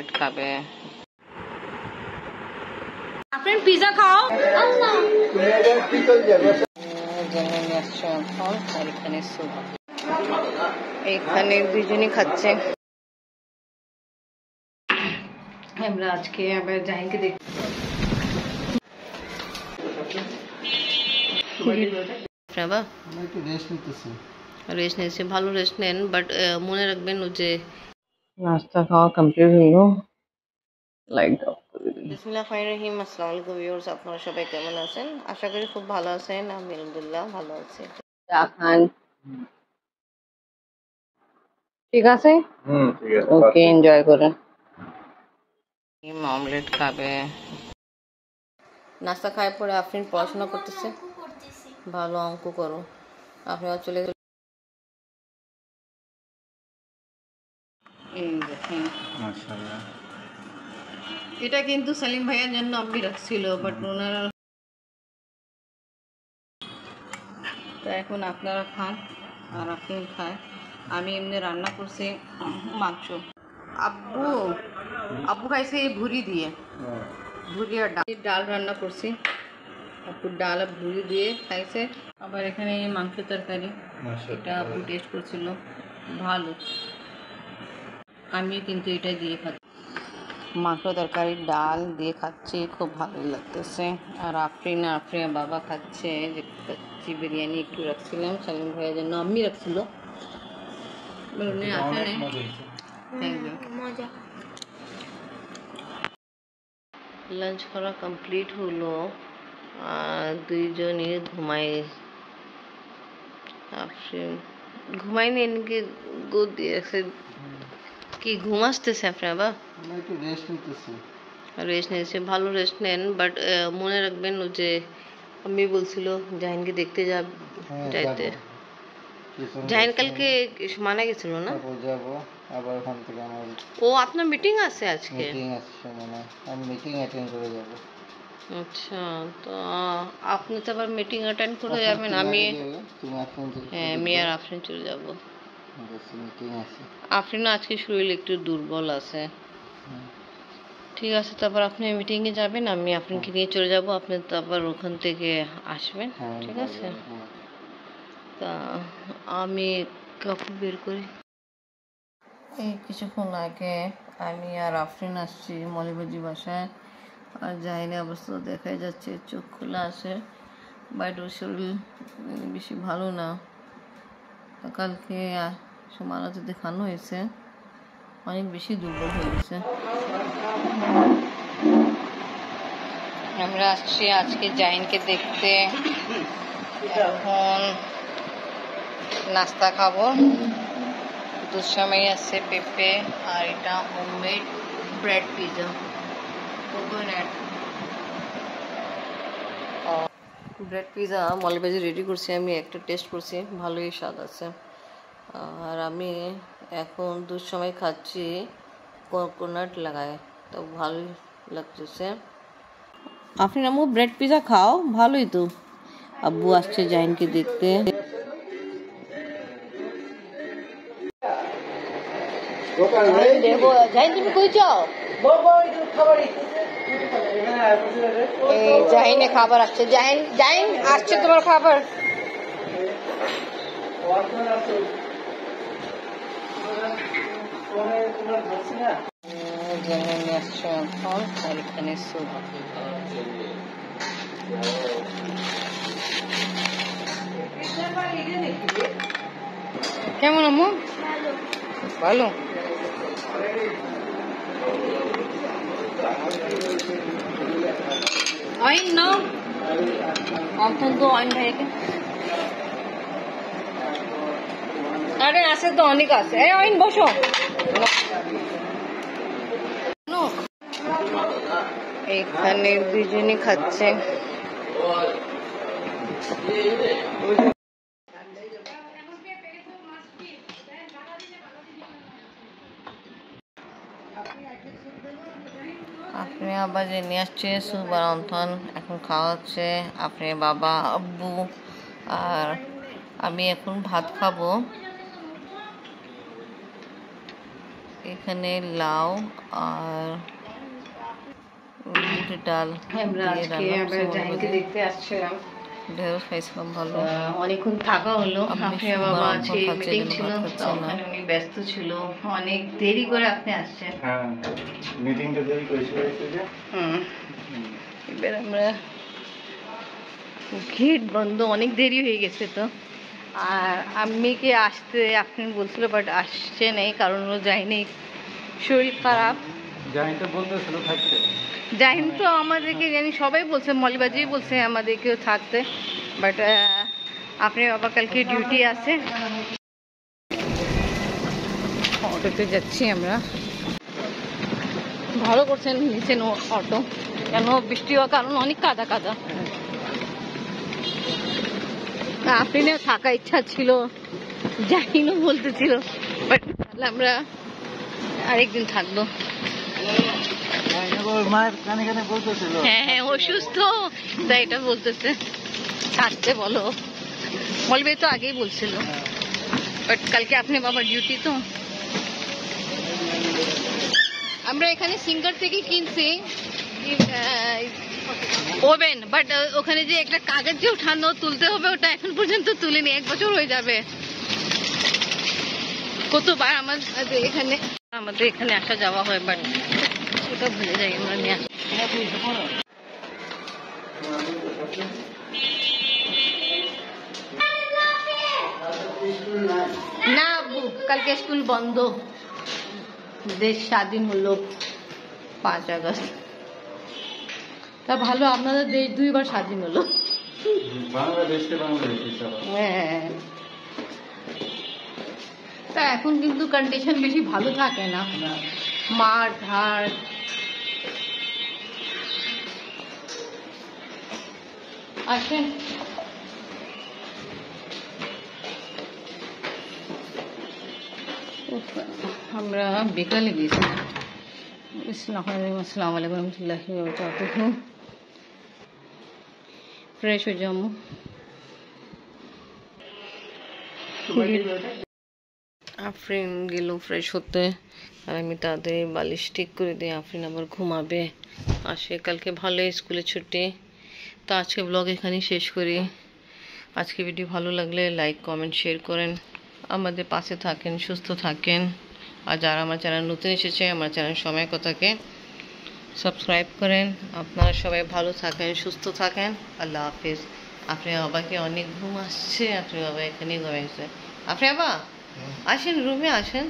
Omelette খাবে। আপনি pizza খাও এখানে দুজনই খাচ্ছে। আমরা আজকে আবার জাহিনকে দেখ রেস্ট নিয়েছি, ভালো রেস্ট নেন, বাট মনে রাখবেন যে নাস্তা খাওয়া কমপ্লিট হলো। বিসমিল্লাহির আসসালামু আলাইকুম ভিউয়ার্স, আপনারা সবাই কেমন আছেন? আশা করি খুব ভালো আছেন। আমি আলহামদুলিল্লাহ ভালো আছি। চা খান, ঠিক আছে? ঠিক আছে, ওকে, এনজয় করেন। অমলেট খাবে। নাস্তা খাওয়ার পরে আফরিন পড়াশোনা করতেছে, ভালো অঙ্ক করো। আপনিও চলে গেলেন। এই দেখেন, মাশাআল্লাহ, এটা কিন্তু সেলিম ভাইয়ের জন্য আমি রাখছিল, বাট ওনারা তো এখন আপনারা খান আর আফরিন খায়। আমি এমনি রান্না করছি মাংস। আব্বু আব্বু খাইছে এই ভুড়ি দিয়ে, ভুড়ি আর ডাল রান্না করছি। আপু ডাল আর ভুড়ি দিয়ে খাইছে। আবার এখানে মাংস তরকারি, এটা আপু টেস্ট করছিল, ভালো। আমি কিন্তু এটা দিয়ে খাচ্ছি, মাংস তরকারি ডাল দিয়ে খাচ্ছি, খুব ভালোই লাগতেছে। আর আফরিন বাবা খাচ্ছে, যে খাচ্ছি বিরিয়ানি একটু রাখছিলাম সালিম ভাইয়ের জন্য, আমি রাখছিল। লাঞ্চ করা কমপ্লিট হলো, দুইজনই ঘুমাইনি, এনকে গোদ দিয়েছে। কি ঘুম আসতেছে আপনার? বা একটু রেস্ট নিয়েছে, ভালো রেস্ট নেন, বাট মনে রাখবেন যে আমি বলছিল জাহিনকে দেখতে যাইতে। জাহিন কালকে মানা গেছিল না? আবার ওখান থেকে আমার ও আপনার মিটিং আছে আজকে? আমি মিটিং অ্যাটেন্ড করে যাব। আচ্ছা, তো আপনি তো আবার মিটিং অ্যাটেন্ড করে যাবেন। আমি আর আফরিন চলে যাব। আফরিনও আজকে শরীর একটু দুর্বল আছে। ঠিক আছে, তারপর আপনি মিটিংয়ে যাবেন, আমি আফরিনকে নিয়ে চলে যাব। আপনি তারপর ওখান থেকে আসবেন, ঠিক আছে? তা আমি কাপড় বের করি। এই কিছুক্ষণ আগে আমি আর আফরিন আসছি মলিবাজি বাসায়। আর জাহিনের অবস্থা দেখাই যাচ্ছে, চোখ খোলা আছে, বাট ওর শরীর বেশি ভালো না। কালকে সমালোচনা দেখানো হয়েছে, অনেক বেশি দুর্বল হয়ে গেছে। আমরা আসছি আজকে জাহিনকে দেখতে। এখন নাস্তা খাবো, দুধসামাই আছে, পেঁপে, আর এটা homemade bread pizza, coconut bread pizza মলিবাজি রেডি করছি। আমি একটা টেস্ট করছি, ভালোই স্বাদ আছে। আর আমি এখন দুধসামাই খাচ্ছি কোকোনাট লাগায়, তো ভালোই লাগতেছে। আপনি আম্মু ব্রেড পিজা খাও, ভালোই তো। আব্বু আসছে জাহিনকে দেখতে। জাহিন তুমি কই যাও? এই জাহিনে খাবার আসছে, জাহিন আসছে তোমার খাবার। জাহিনে আসছে এখন, আর এখানে স্যুপ। কেমন আম্মু? ভালো। অয়েন নাও, অন্তত অয়েন ভাইকে। আরে আছে তো, অনেক আছে। এই অয়েন বসো। এখানে দুজনই খাচ্ছে। আপনি আবার যে নিয়ে আসছে সুপার অন্থন, এখন খাওয়াচ্ছে আপনি বাবা আব্বু, আর আমি এখন ভাত খাবো। এখানে লাউ আর বুটের ডাল আমরা দিয়ে আজকে রান্না আমরা করছে জাহিনকে দেখতে আসছিলাম। ঢেঁড়স খাইছিলাম ভালো। অনেকক্ষণ থাকা হলো। আপনি আপনার সুগার বাবা অল্প আজকে খাচ্ছে, মিটিং এজন্য ছিল, ভাত খাচ্ছেন না। ওখানে উনি ব্যস্ত ছিল। অনেক দেরি করে আপনি আসছেন। হ্যাঁ, মিটিংটা দেরি করেছিল যে। এবার আমরা গেট বন্ধ, অনেক দেরি হয়ে গেছে তো। আর আম্মিকে আসতে আপনি বলছিল, বাট আসছে নেই, কারণ ও যায়নি, শরীর খারাপ। জাহিনটা বলতেছিল থাকতে। জাহিন তো আমাদেরকে জানি সবাই বলছে, মলিবাজি বলছে আমাদেরকেও থাকতে, বাট আপনি বাবা কালকে ডিউটি আছে। অটোতে যাচ্ছি আমরা। ভালো করছেন নিচেন অটো, কেন বৃষ্টি হওয়ার কারণ অনেক কাদা কাদা। আপনি না থাকা ইচ্ছা ছিল, জাহিনও বলতেছিল, বাট তাহলে আমরা আরেকদিন থাকবো। মায়ের কানে কানে বলতেছিল। হ্যাঁ হ্যাঁ, অসুস্থ তাই এটা বলতেছে, থাকতে বলো। মলবে তো আগেই বলছিল, বাট কালকে আপনি বাবার ডিউটি তো। আমরা এখানে সিঙ্গার থেকে কিনছি ওভেন, বাট ওখানে যে একটা কাগজ যে উঠানো তুলতে হবে, ওটা এখন পর্যন্ত তুলিনি, 1 বছর হয়ে যাবে। কতবার আমাদের এখানে আসা যাওয়া হয়, বাট ওটা ভুলে যাই আমরা নিয়ে। না আব্বু, কালকে স্কুল বন্ধ, দেশ স্বাধীন হলো 5 আগস্ট। তা ভালো, আপনাদের দেশ 2 বার স্বাধীন হলো। বাংলাদেশে হ্যাঁ, তা এখন কিন্তু কন্ডিশন বেশি ভালো থাকে না, মার ধার। আসেন, আমরা বিকালে গেছি। আসসালামু আলাইকুম রহমতুল্লাহি ওয়া বারাকাতুহু। ফ্রেশ হয়ে যাবো। আফরিন গেল ফ্রেশ হতে, আর আমি তাড়াতাড়ি বালিশ ঠিক করে দিই। আফরিন আবার ঘুমাবে, আসে কালকে ভালো স্কুলে ছুটি। তো আজকে ব্লগ এখানেই শেষ করি। আজকে ভিডিও ভালো লাগলে লাইক কমেন্ট শেয়ার করেন, আমাদের পাশে থাকেন, সুস্থ থাকেন। আর যারা আমার চ্যানেল নতুন এসেছে, আমার চ্যানেল সময় কথাকে সাবস্ক্রাইব করেন। আপনারা সবাই ভালো থাকেন, সুস্থ থাকেন। আল্লাহ হাফিজ। আপনি বাবাকে অনেক ঘুম আসছে, আপনি বাবা এখানেই ঘুমাইছে। আপনি বাবা আসেন, রুমে আসেন।